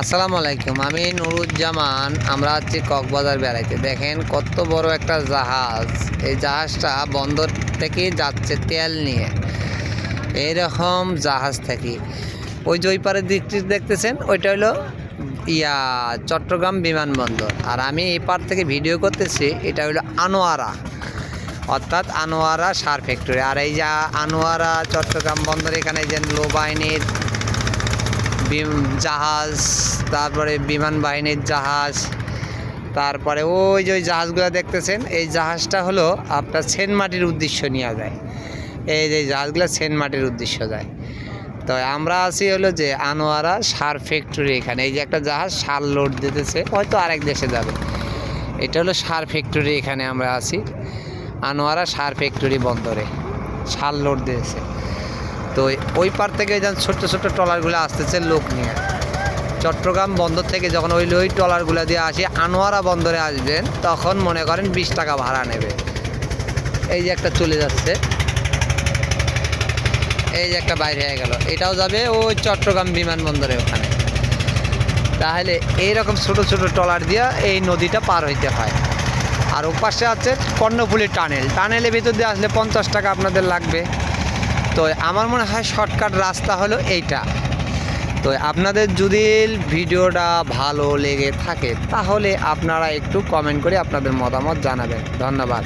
আসসালামু আলাইকুম। আমি নুরুজ্জামান। আমরা আছি কক্সবাজার বেড়াইতে। দেখেন কত বড় একটা জাহাজ। এই জাহাজটা বন্দর থেকে যাচ্ছে তেল নিয়ে। এইরকম জাহাজ থেকে ওই যে ওই পারের দিকটি দেখতেছেন, ওইটা হলো চট্টগ্রাম বিমানবন্দর। আর আমি এই পার থেকে ভিডিও করতেছি, এটা হলো আনোয়ারা, অর্থাৎ আনোয়ারা সার ফ্যাক্টরি। আর এই যে আনোয়ারা চট্টগ্রাম বন্দর, এখানে যে নৌবাহিনীর জাহাজ, তারপরে বিমান বাহিনীর জাহাজ, তারপরে ওই যে ওই জাহাজগুলো দেখতেছেন, এই জাহাজটা হলো আপনার সেন্ট মার্টির উদ্দেশ্য নিয়ে যায়। এই যে জাহাজগুলো সেন্ট মার্টির উদ্দেশ্য যায়। তো আমরা আছি হলো যে আনোয়ারা সার ফ্যাক্টরি। এখানে এই যে একটা জাহাজ সার লোড দিতেছে, হয়তো আরেক দেশে যাবে। এটা হলো সার ফ্যাক্টরি। এখানে আমরা আছি আনোয়ারা সার ফ্যাক্টরি বন্দরে, সার লোড দিয়েছে। তো ওই পার থেকে যখন ছোট্ট ছোট্ট ট্রলারগুলো আসতেছে লোক নিয়ে, চট্টগ্রাম বন্দর থেকে যখন ওই ট্রলারগুলো দিয়ে আসি আনোয়ারা বন্দরে আসবেন, তখন মনে করেন 20 টাকা ভাড়া নেবে। এই যে একটা চলে যাচ্ছে, এই যে একটা বাইরে হয়ে গেল, এটাও যাবে ওই চট্টগ্রাম বিমানবন্দরে ওখানে। তাহলে এইরকম ছোট ছোট ট্রলার দিয়ে এই নদীটা পার হইতে হয়। আর ওপাশে আছে কর্ণফুলী টানেল। টানেলের ভিতর দিয়ে আসলে 50 টাকা আপনাদের লাগবে। তো আমার মনে হয় শর্টকাট রাস্তা হলো এইটা। তো আপনাদের যদি ভিডিওটা ভালো লেগে থাকে, তাহলে আপনারা একটু কমেন্ট করে আপনাদের মতামত জানাবেন। ধন্যবাদ।